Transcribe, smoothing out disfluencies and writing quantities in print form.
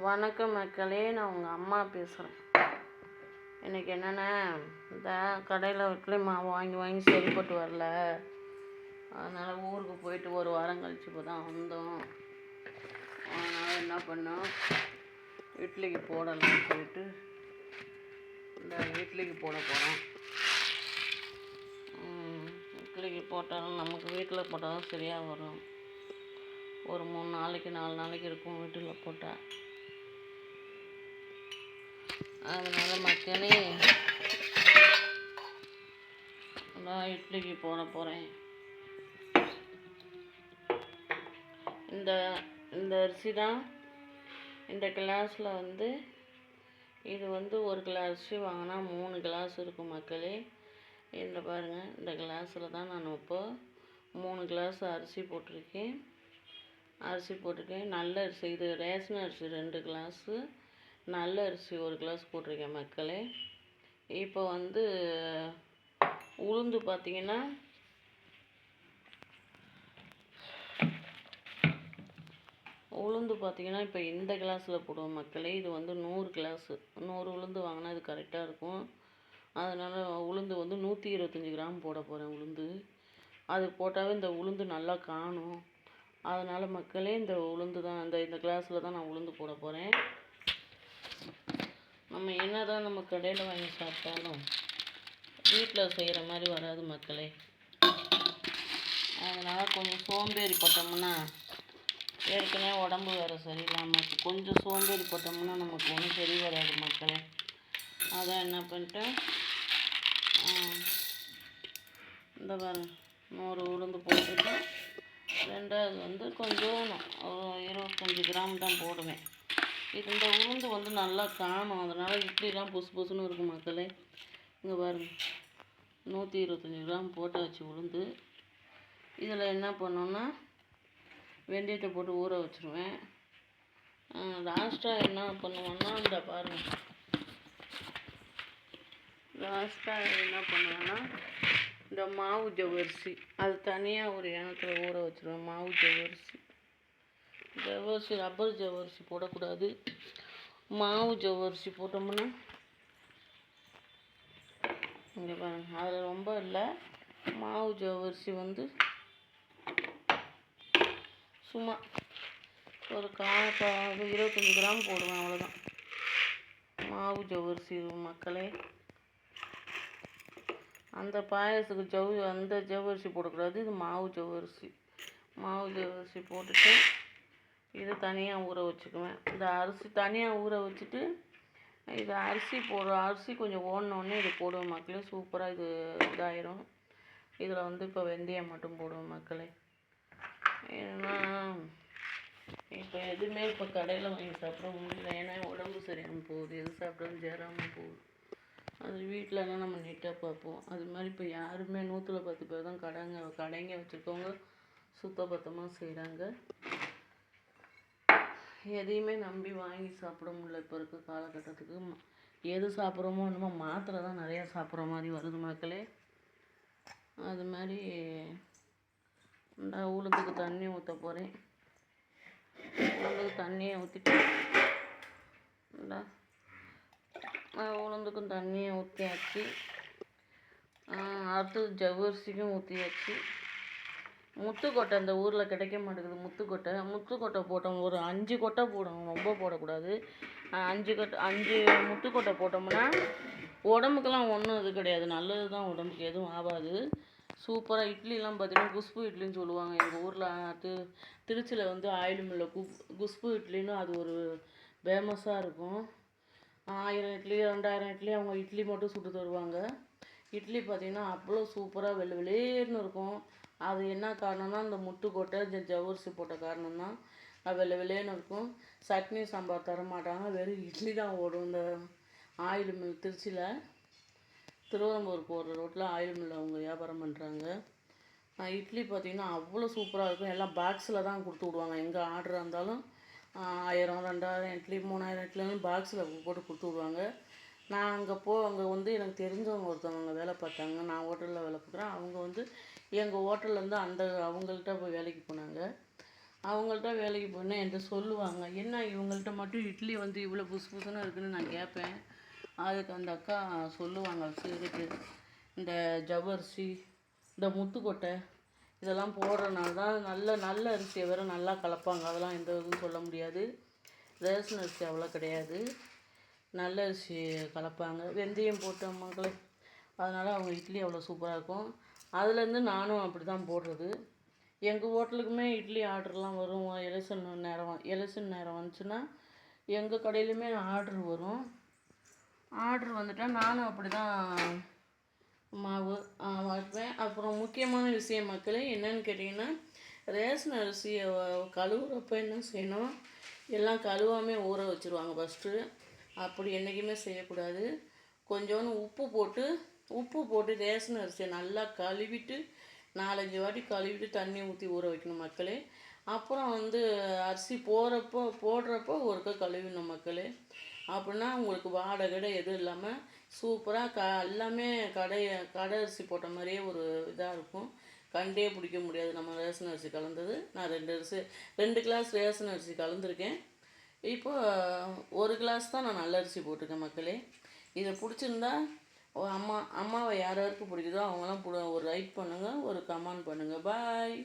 வணக்கம் மக்களே, நான் உங்கள் அம்மா பேசுகிறேன். இன்றைக்கி என்னென்னா, இந்த கடையில் இட்லி மாவு வாங்கி வாங்கி சரிப்பட்டு வரல. அதனால் ஊருக்கு போயிட்டு ஒரு வாரம் கழிச்சு இப்போ தான் வந்தோம். அதனால் என்ன பண்ணோம், இட்லிக்கு போடலாம்னு சொல்லிட்டு இந்த இட்லிக்கு போட போகிறோம். இட்லிக்கு போட்டாலும் நமக்கு வீட்டில் போட்டாலும் சரியாக வரும். ஒரு 3 நாளைக்கு 4 நாளைக்கு இருக்கும் வீட்டில் போட்டால். அதனால் மக்களே, நான் இட்லிக்கு போட போகிறேன். இந்த அரிசி தான் இந்த கிளாஸில் இது ஒரு கிளாஸ் அரிசி வாங்கினா 3 கிளாஸ் இருக்கும் மக்களே. இந்த பாருங்கள், இந்த கிளாஸில் தான் நான் இப்போ 3 கிளாஸ் அரிசி போட்டிருக்கேன். நல்ல அரிசி, இது ரேஷன் அரிசி 2 கிளாஸு, நல்ல அரிசி 1 கிளாஸ் போட்டிருக்கேன் மக்களே. இப்போ உளுந்து பார்த்திங்கன்னா இப்போ இந்த கிளாஸில் போடுவோம் மக்களே. இது 100 கிளாஸு, 100 உளுந்து வாங்கினா இது கரெக்டாக இருக்கும். அதனால் உளுந்து 125 கிராம் போட போகிறேன். உளுந்து அது போட்டாவே இந்த உளுந்து நல்லா காணும். அதனால் மக்களே, இந்த உளுந்து தான் இந்த கிளாஸில் தான் நான் உளுந்து போட போகிறேன். நம்ம என்ன தான் நம்ம கடையில் வாங்கி சாப்பிட்டாலும் வீட்டில் செய்கிற மாதிரி வராது மக்களே. அதனால் கொஞ்சம் சோம்பேறி பட்டோம்னா, ஏற்கனவே உடம்பு வேறு சரியில்லாமல் கொஞ்சம் சோம்பேறி பட்டோம்னா நமக்கு ஒன்றும் சரி வராது மக்களே. அதான் என்ன பண்ணிட்டேன், இந்த பாருங்க 100 உளுந்து போட்டுட்டு, ரெண்டாவது கொஞ்சம் ஒரு 25 கிராம் தான் போடுவேன். இந்த உளுந்து நல்லா காணும். அதனால் இட்லிலாம் புசு புசுன்னு இருக்கும் மக்களே. இங்கே பாருங்க, 125 கிராம் போட்டாச்சு உளுந்து. இதில் என்ன பண்ணோன்னா, வெந்தயத்தை போட்டு ஊற வச்சுருவேன். லாஸ்ட்டாக என்ன பண்ணுவேன்னா, இந்த பாருங்கள், இந்த மாவு ஜவ்வரிசி அது தனியாக ஒரு எண்ணத்தில் ஊற வச்சுருவேன். மாவு ஜவ்வரிசி ரப்பர் ஜவ்வரிசி போடக்கூடாது. மாவு ஜவ்வரிசி போட்டோம்னா, இங்கே பாருங்கள், அதில் ரொம்ப இல்லை. மாவு ஜவ்வரிசி சும்மா ஒரு 25 கிராம் போடுவேன், அவ்வளோதான். மாவு ஜவ்வரிசி மக்களே, அந்த பாயசத்துக்கு அந்த ஜவ்வரிசி போடக்கூடாது. இது மாவு ஜவ்வரிசி போட்டுட்டு இது தனியாக ஊற வச்சுக்குவேன். இந்த அரிசி தனியாக ஊற வச்சுட்டு, இது அரிசி கொஞ்சம் ஓடினோடனே இது போடுவேன் மக்களே. சூப்பராக இது இதாயிரும். இதில் இப்போ வெந்தயம் மட்டும் போடுவேன் மக்களே. ஏன்னா இப்போ எதுவுமே இப்போ கடையில் வாங்கி சாப்பிட முடியல. ஏன்னா உடம்பு சரியாமல் போகுது, எது சாப்பிட்டாலும் சேராமல் போகுது. அது வீட்டிலலாம் நம்ம நீட்டாக பார்ப்போம். அது மாதிரி இப்போ யாருமே 110 பேர் தான் கடைங்க வச்சுருக்கவங்க சுத்தபத்தமாக செய்கிறாங்க. எதையுமே நம்பி வாங்கி சாப்பிட முடியல இப்போ இருக்க காலகட்டத்துக்கு. எது சாப்பிட்றோமோ என்னமோ மாத்திரை தான் நிறையா சாப்பிட்ற மாதிரி வருது மக்களே. அது மாதிரி இந்த உளுந்துக்கு தண்ணி ஊற்ற போகிறேன். உளுந்துக்கு தண்ணியை ஊற்றிட்டு, உளுந்துக்கும் தண்ணியை ஊற்றியாச்சு. அடுத்தது ஜவ்வரிசிக்கும் ஊற்றியாச்சு. முத்துக்கொட்டை இந்த ஊரில் கிடைக்க மாட்டேங்குது. முத்துக்கொட்டை போட்டோம், ஒரு 5 கொட்டை போடணும், ரொம்ப போடக்கூடாது. 5 முத்துக்கொட்டை போட்டோம்னா உடம்புக்கெல்லாம் ஒன்றும் இது கிடையாது, நல்லது தான், உடம்புக்கு எதுவும் ஆகாது. சூப்பராக இட்லிலாம் பார்த்திங்கன்னா குஷ்பு இட்லின்னு சொல்லுவாங்க. எங்கள் ஊரில் திருச்சியில் ஆயில் மில்லில் குஷ்பு இட்லின்னு அது ஒரு ஃபேமஸாக இருக்கும். 1000 இட்லி 2000 இட்லி அவங்க இட்லி மட்டும் சுட்டு தருவாங்க. இட்லி பார்த்திங்கன்னா அவ்வளோ சூப்பராக வெளியேன்னு இருக்கும். அது என்ன காரணம்னா, இந்த முத்துக்கொட்டை ஜவ்வரிசி போட்ட காரணம் தான். அது வெளியேன்னு இருக்கும். சட்னி சாம்பார் தர மாட்டாங்க, வெறும் இட்லி தான் ஓடும். இந்த ஆயில் மில் திருச்சியில் திருவரம்பூர் போகிற ரோட்டில் ஆயில் மில்லில் அவங்க வியாபாரம் பண்ணுறாங்க. இட்லி பார்த்திங்கன்னா அவ்வளோ சூப்பராக இருக்கும். எல்லாம் பாக்ஸில் தான் கொடுத்து விடுவாங்க. எங்கே ஆர்டராக இருந்தாலும் 1000 2000 இட்லி 3000 இட்லின்னு பாக்ஸில் போட்டு கொடுத்து விடுவாங்க. நான் அங்கே எனக்கு தெரிஞ்சவங்க ஒருத்தவங்க அங்கே வேலை பார்த்தாங்க. நான் ஹோட்டலில் வேலை பார்க்குறேன். அவங்க எங்கள் ஹோட்டல்லேருந்து அவங்கள்ட்ட போய் வேலைக்கு போனாங்க. அவங்கள்ட்ட வேலைக்கு போனால் என்கிட்ட சொல்லுவாங்க, என்ன இவங்கள்ட்ட மட்டும் இட்லி வந்து இவ்வளோ புசு புசுன்னு இருக்குதுன்னு நான் கேட்பேன். அதுக்கு அந்த அக்கா சொல்லுவாங்க, சரிக்கு இந்த ஜவ்வரிசி, இந்த முத்துக்கொட்டை இதெல்லாம் போடுறனால தான் நல்ல நல்ல அரிசியை வேறு நல்லா கலப்பாங்க. அதெல்லாம் எந்த இதுவும் சொல்ல முடியாது. ரேஷன் அரிசி அவ்வளோ கிடையாது, நல்ல அரிசி கலப்பாங்க. வெந்தயம் போட்டு மக்களே, அதனால் அவங்க இட்லி அவ்வளோ சூப்பராக இருக்கும். அதுலேருந்து நானும் அப்படி தான் போடுறது. எங்கள் ஹோட்டலுக்குமே இட்லி ஆர்டர்லாம் வரும். எலெக்ஷன் நேரம் வந்துச்சுன்னா எங்கள் கடையிலுமே ஆர்டர் வரும். ஆர்டர் வந்துட்டால் நானும் அப்படி தான் மாவு வைப்பேன். அப்புறம் முக்கியமான விஷயம் மக்களே என்னன்னு கேட்டிங்கன்னா, ரேஷன் அரிசியை கழுவுறப்ப என்ன செய்யணும், எல்லாம் கழுவாமே ஊற வச்சுருவாங்க ஃபஸ்ட்டு. அப்படி என்றைக்குமே செய்யக்கூடாது. கொஞ்சோண்டு உப்பு போட்டு ரேஷன் அரிசியை நல்லா கழுவிட்டு 4-5 வாட்டி கழுவிட்டு தண்ணி ஊற்றி ஊற வைக்கணும் மக்களே. அப்புறம் வந்து அரிசி போடுறப்போ ஒருக்கா கழுவிடணும் மக்களே. அப்படின்னா உங்களுக்கு வாடை கடை எதுவும் இல்லாமல் சூப்பராக எல்லாமே கடை அரிசி போட்ட மாதிரியே ஒரு இதாக இருக்கும். கண்டே பிடிக்க முடியாது நம்ம ரேஷன் அரிசி கலந்தது. நான் 2 கிளாஸ் ரேஷன் அரிசி கலந்துருக்கேன். இப்போ 1 கிளாஸ் தான் நான் நல்ல அரிசி போட்டிருக்கேன் மக்களே. இதை பிடிச்சிருந்தா அம்மாவை யார் யாருக்கு பிடிக்குதோ அவங்களாம் ஒரு லைக் பண்ணுங்கள், ஒரு கமெண்ட் பண்ணுங்கள். பாய்.